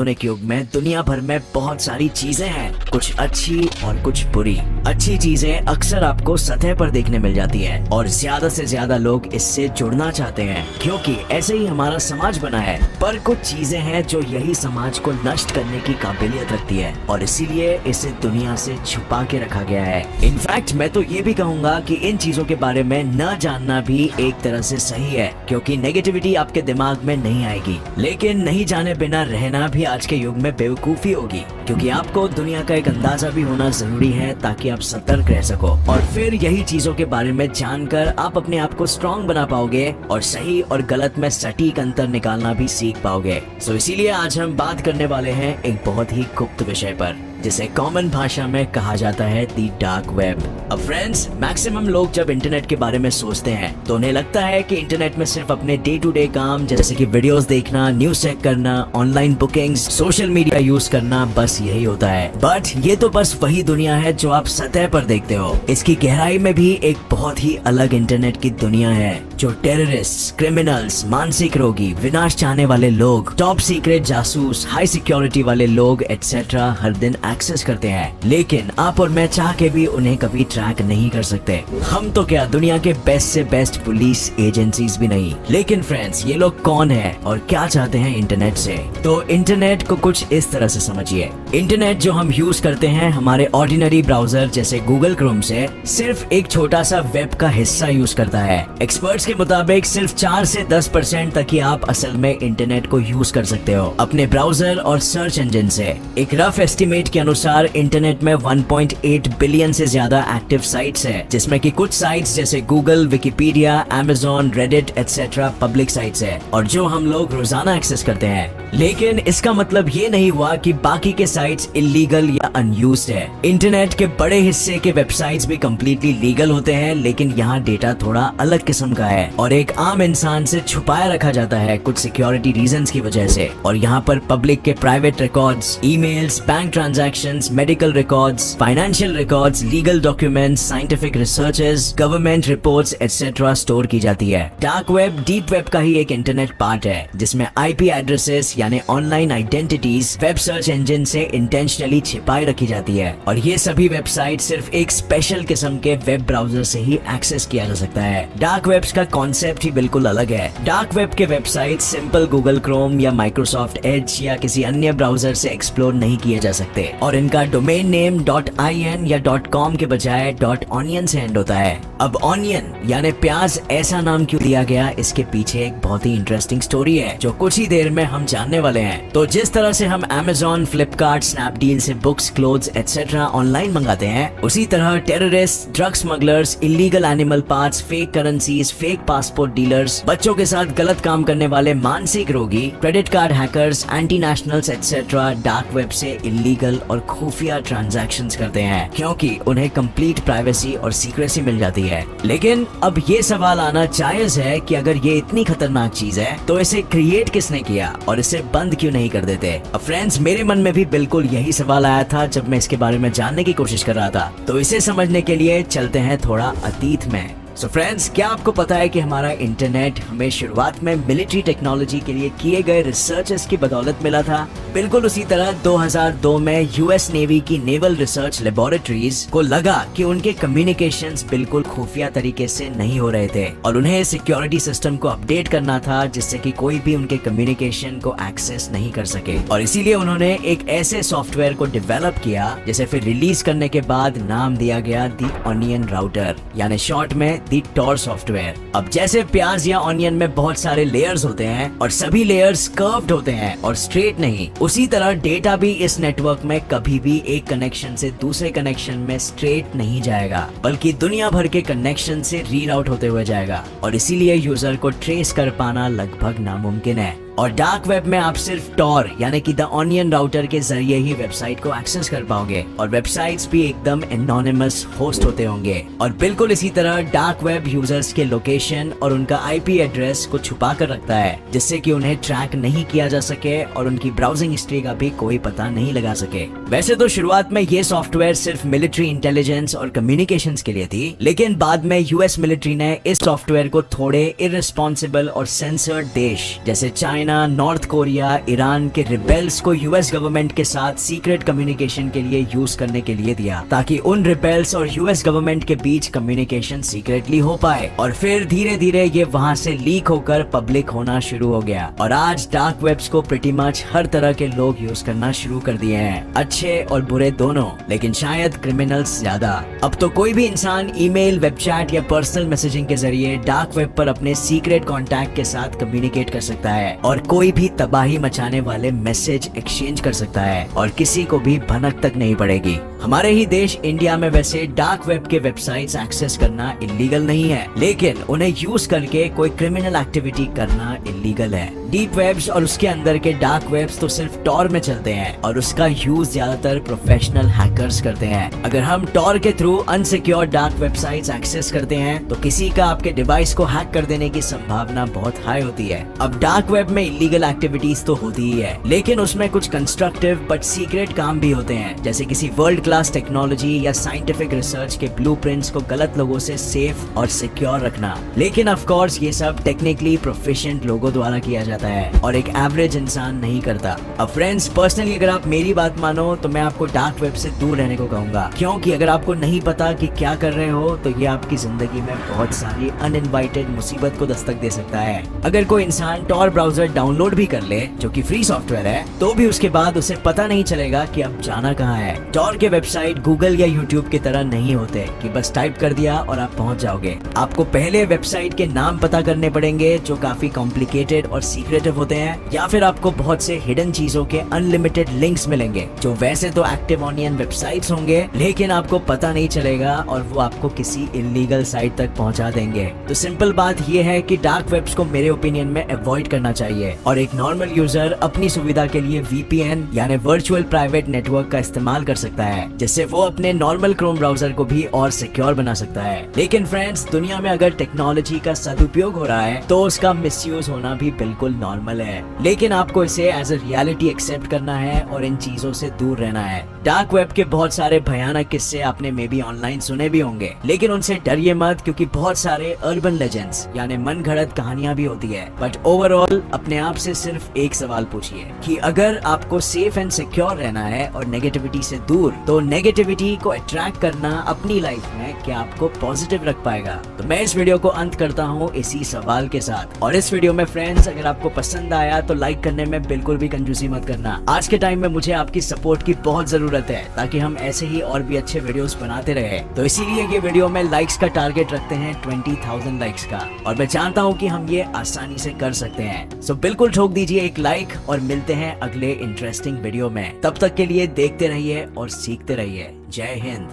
आधुनिक युग में दुनिया भर में बहुत सारी चीजें हैं, कुछ अच्छी और कुछ बुरी। अच्छी चीजें अक्सर आपको सतह पर देखने मिल जाती है और ज्यादा से ज्यादा लोग इससे जुड़ना चाहते हैं क्योंकि ऐसे ही हमारा समाज बना है। पर कुछ चीजें हैं जो यही समाज को नष्ट करने की काबिलियत रखती है और इसीलिए इसे दुनिया से छुपा के रखा गया है। इनफैक्ट मैं तो ये भी कहूंगा कि इन चीजों के बारे में न जानना भी एक तरह से सही है क्योंकि नेगेटिविटी आपके दिमाग में नहीं आएगी, लेकिन नहीं जाने बिना रहना भी आज के युग में बेवकूफी होगी क्योंकि आपको दुनिया का एक अंदाजा भी होना जरूरी है ताकि आप सतर्क रह सको और फिर यही चीजों के बारे में जानकर आप अपने आप को स्ट्रॉन्ग बना पाओगे और सही और गलत में सटीक अंतर निकालना भी सीख पाओगे। सो इसीलिए आज हम बात करने वाले हैं एक बहुत ही गुप्त विषय पर जिसे कॉमन भाषा में कहा जाता है दी डार्क वेब। अब फ्रेंड्स, मैक्सिमम लोग जब इंटरनेट के बारे में सोचते हैं तो उन्हें लगता है कि इंटरनेट में सिर्फ अपने डे टू डे काम जैसे कि वीडियोस देखना, न्यूज चेक करना, online bookings, social media use करना, बस यही होता है। बट ये तो बस वही दुनिया है जो आप सतह पर देखते हो। इसकी गहराई में भी एक बहुत ही अलग इंटरनेट की दुनिया है जो टेररिस्ट, क्रिमिनल्स, मानसिक रोगी, विनाश चाहने वाले लोग, टॉप सीक्रेट जासूस, हाई सिक्योरिटी वाले लोग एटसेट्रा हर दिन एक्सेस करते हैं, लेकिन आप और मैं चाह के भी उन्हें कभी ट्रैक नहीं कर सकते। हम तो क्या दुनिया के बेस्ट से बेस्ट पुलिस एजेंसीज भी नहीं। लेकिन फ्रेंड्स, ये लोग कौन है और क्या चाहते हैं इंटरनेट से? तो इंटरनेट को कुछ इस तरह से समझिए। इंटरनेट जो हम यूज करते हैं हमारे ऑर्डिनरी ब्राउजर जैसे गूगल क्रोम से सिर्फ एक छोटा सा वेब का हिस्सा यूज करता है। एक्सपर्ट्स के मुताबिक सिर्फ 4 से 10% तक ही आप असल में इंटरनेट को यूज कर सकते हो अपने ब्राउजर और सर्च इंजन से। एक रफ एस्टिमेट के अनुसार इंटरनेट में 1.8 बिलियन से ज्यादा एक्टिव साइट्स है जिसमें कि कुछ साइट्स जैसे Google, Wikipedia, Amazon, Reddit etcetera public sites है और जो हम लोग रोजाना एक्सेस करते हैं। लेकिन इसका मतलब ये नहीं हुआ कि बाकी के साइट्स इलीगल या अनयूज्ड है। इंटरनेट के बड़े हिस्से के वेबसाइट्स भी कम्प्लीटली लीगल होते हैं, लेकिन यहाँ डेटा थोड़ा अलग किस्म का है और एक आम इंसान से छुपाया रखा जाता है कुछ सिक्योरिटी रीजंस की वजह से। और यहाँ पर पब्लिक के private records, emails, bank transactions, medical records, financial records, legal documents, scientific researches, government reports etcetera store की जाती है। डार्क वेब डीप वेब का ही एक इंटरनेट पार्ट है जिसमें आईपी एड्रेसेस यानी online identities web search engine से इंटेंशनली छिपाई रखी जाती है और ये सभी वेबसाइट सिर्फ एक स्पेशल किस्म के वेब ब्राउजर से ही एक्सेस किया जा सकता है। डार्क वेब्स का कॉन्सेप्ट ही बिल्कुल अलग है। डार्क वेब के वेबसाइट सिंपल गूगल क्रोम या माइक्रोसॉफ्ट एज या किसी अन्य ब्राउजर से एक्सप्लोर नहीं किए जा सकते और इनका डोमेन नेम .in या .com के बजाय .onion से एंड होता है। अब ऑनियन यानी प्याज ऐसा नाम क्यों दिया गया, इसके पीछे एक बहुत ही इंटरेस्टिंग स्टोरी है जो कुछ ही देर में हम जानने वाले हैं। तो जिस तरह से हम अमेज़न, फ्लिपकार्ट, स्नैपडील से बुक्स, क्लोथ्स एटसेट्रा ऑनलाइन मंगाते हैं, उसी तरह terrorist, drug smugglers, illegal animal parts, fake currencies, fake passport dealers, बच्चों के साथ गलत काम करने वाले मानसिक रोगी, credit card hackers, anti nationals etcetera dark web से इलीगल और खुफिया ट्रांजैक्शंस करते हैं क्योंकि उन्हें कंप्लीट प्राइवेसी और सीक्रेसी मिल जाती है। लेकिन अब ये सवाल आना जायज है कि अगर ये इतनी खतरनाक चीज है तो इसे क्रिएट किसने किया और इसे बंद क्यों नहीं कर देते? अब फ्रेंड्स, मेरे मन में भी बिल्कुल यही सवाल आया था जब मैं इसके बारे में जानने की कोशिश कर रहा था। तो इसे समझने के लिए चलते हैं थोड़ा अतीत में। सो फ्रेंड्स, क्या आपको पता है कि हमारा इंटरनेट हमें शुरुआत में मिलिट्री टेक्नोलॉजी के लिए किए गए रिसर्चेस की बदौलत मिला था? बिल्कुल उसी तरह 2002 में यूएस नेवी की नेवल रिसर्च लेबोरेटरीज को लगा कि उनके कम्युनिकेशंस बिल्कुल खुफिया तरीके से नहीं हो रहे थे और उन्हें सिक्योरिटी सिस्टम को अपडेट करना था जिससे कि कोई भी उनके कम्युनिकेशन को एक्सेस नहीं कर सके और इसीलिए उन्होंने एक ऐसे सॉफ्टवेयर को डेवलप किया जिसे फिर रिलीज करने के बाद नाम दिया गया दी ऑनियन राउटर यानी शॉर्ट में दी टॉर सॉफ्टवेयर। अब जैसे प्याज या ऑनियन में बहुत सारे लेयर्स होते हैं और सभी लेयर्स कर्व्ड होते हैं और स्ट्रेट नहीं, उसी तरह डेटा भी इस नेटवर्क में कभी भी एक कनेक्शन से दूसरे कनेक्शन में स्ट्रेट नहीं जाएगा बल्कि दुनिया भर के कनेक्शन से रीराउट होते हुए जाएगा और इसीलिए यूजर को ट्रेस कर पाना लगभग नामुमकिन है। और डार्क वेब में आप सिर्फ टॉर यानी कि द ऑनियन राउटर के जरिए ही वेबसाइट को एक्सेस कर पाओगे और वेबसाइट्स भी एकदम एनोनिमस होस्ट होते होंगे और बिल्कुल इसी तरह डार्क वेब यूजर्स के लोकेशन और उनका आईपी एड्रेस को छुपा कर रखता है जिससे कि उन्हें ट्रैक नहीं किया जा सके और उनकी ब्राउजिंग हिस्ट्री का भी कोई पता नहीं लगा सके। वैसे तो शुरुआत में ये सॉफ्टवेयर सिर्फ मिलिट्री इंटेलिजेंस और कम्युनिकेशंस के लिए थी, लेकिन बाद में यूएस मिलिट्री ने इस सॉफ्टवेयर को थोड़े इररिस्पॉन्सिबल और सेंसर्ड देश जैसे China, China, north Korea, Iran के रिबेल्स को यूएस गवर्नमेंट के साथ सीक्रेट कम्युनिकेशन के लिए यूज करने के लिए दिया, ताकि उन रिबेल्स और यूएस गवर्नमेंट के बीच कम्युनिकेशन सीक्रेटली हो पाए। और फिर धीरे धीरे ये वहां से लीक होकर पब्लिक होना शुरू हो गया और आज डार्क वेब्स को प्रीटी मच हर तरह के लोग यूज करना शुरू कर दिए हैं, अच्छे और बुरे दोनों, लेकिन शायद क्रिमिनल्स ज्यादा। अब तो कोई भी इंसान ईमेल, वेब चैट या पर्सनल मैसेजिंग के जरिए डार्क वेब पर अपने सीक्रेट कॉन्टैक्ट के साथ कम्युनिकेट कर सकता है और कोई भी तबाही मचाने वाले मैसेज एक्सचेंज कर सकता है और किसी को भी भनक तक नहीं पड़ेगी। हमारे ही देश इंडिया में वैसे डार्क वेब के वेबसाइट्स एक्सेस करना इलीगल नहीं है, लेकिन उन्हें यूज करके कोई क्रिमिनल एक्टिविटी करना इलीगल है। डीप वेब्स और उसके अंदर के डार्क वेब्स तो सिर्फ टॉर में चलते हैं और उसका यूज ज्यादातर प्रोफेशनल हैकर्स करते हैं। अगर हम टॉर के through unsecure dark websites access करते हैं तो किसी का आपके डिवाइस को हैक कर देने की संभावना बहुत हाई होती है। अब डार्क वेब में इलीगल एक्टिविटीज तो होती ही है, लेकिन उसमें कुछ कंस्ट्रक्टिव बट सीक्रेट काम भी होते हैं, जैसे किसी वर्ल्ड क्लास टेक्नोलॉजी या साइंटिफिक रिसर्च के ब्लूप्रिंट्स को गलत लोगों से सेफ और सिक्योर रखना। लेकिन ऑफ कोर्स ये सब टेक्निकली प्रोफिशिएंट लोगों द्वारा किया जाता है और एक एवरेज इंसान नहीं करता। अब फ्रेंड्स, पर्सनली अगर आप मेरी बात मानो तो मैं आपको डार्क वेब से दूर रहने को कहूंगा, क्योंकि अगर आपको नहीं पता कि क्या कर रहे हो तो ये आपकी जिंदगी में बहुत सारी अनइनवाइटेड मुसीबत को दस्तक दे सकता है। अगर कोई इंसान टॉर ब्राउजर डाउनलोड भी कर ले, जो कि फ्री सॉफ्टवेयर है, तो भी उसके बाद उसे पता नहीं चलेगा कि अब जाना कहाँ है। टॉर के वेबसाइट गूगल या यूट्यूब की तरह नहीं होते कि बस टाइप कर दिया और आप पहुंच जाओगे। आपको पहले वेबसाइट के नाम पता करने पड़ेंगे जो काफी कॉम्प्लिकेटेड और सीक्रेटिव होते हैं, या फिर आपको बहुत से हिडन चीजों के अनलिमिटेड लिंक्स मिलेंगे जो वैसे तो एक्टिव ऑनियन वेबसाइट्स होंगे, लेकिन आपको पता नहीं चलेगा और वो आपको किसी इलीगल साइट तक पहुंचा देंगे। तो सिंपल बात ये है कि डार्क वेब्स को मेरे ओपिनियन में अवॉइड करना चाहिए और एक नॉर्मल यूजर अपनी सुविधा के लिए वीपीएन यानी वर्चुअल प्राइवेट नेटवर्क का इस्तेमाल कर सकता है, जिससे वो अपने नॉर्मल क्रोम ब्राउजर को भी और सिक्योर बना सकता है। लेकिन फ्रेंड्स, दुनिया में अगर टेक्नोलॉजी का सदुपयोग हो रहा है तो उसका मिसयूज होना भी बिल्कुल नॉर्मल है, लेकिन आपको इसे एज अ रियलिटी एक्सेप्ट करना है और इन चीजों से दूर रहना है। डार्क वेब के बहुत सारे भयानक किस्से आपने मे बी ऑनलाइन सुने भी होंगे, लेकिन उनसे डरिए मत, क्योंकि बहुत सारे अर्बन लेजेंड्स यानी मन घड़त कहानियां भी होती है। बट ओवरऑल अपने आप से सिर्फ एक सवाल पूछिए कि अगर आपको सेफ एंड सिक्योर रहना है और नेगेटिविटी से दूर, तो नेगेटिविटी को अट्रैक्ट करना अपनी लाइफ में क्या आपको पॉजिटिव रख पाएगा? तो मैं इस वीडियो को अंत करता हूँ इसी सवाल के साथ। और इस वीडियो में फ्रेंड्स, अगर आपको पसंद आया तो लाइक करने में बिल्कुल भी कंजूसी मत करना। आज के टाइम में मुझे आपकी सपोर्ट की बहुत जरूरत है, ताकि हम ऐसे ही और भी अच्छे वीडियोस बनाते रहे। तो इसीलिए ये वीडियो में लाइक्स का टारगेट रखते हैं 20,000 लाइक्स का, और मैं जानता हूँ कि हम ये आसानी से कर सकते हैं। सो बिल्कुल ठोक दीजिए एक लाइक और मिलते हैं अगले इंटरेस्टिंग वीडियो में। तब तक के लिए देखते रहिए और सीखते रहिए। जय हिंद।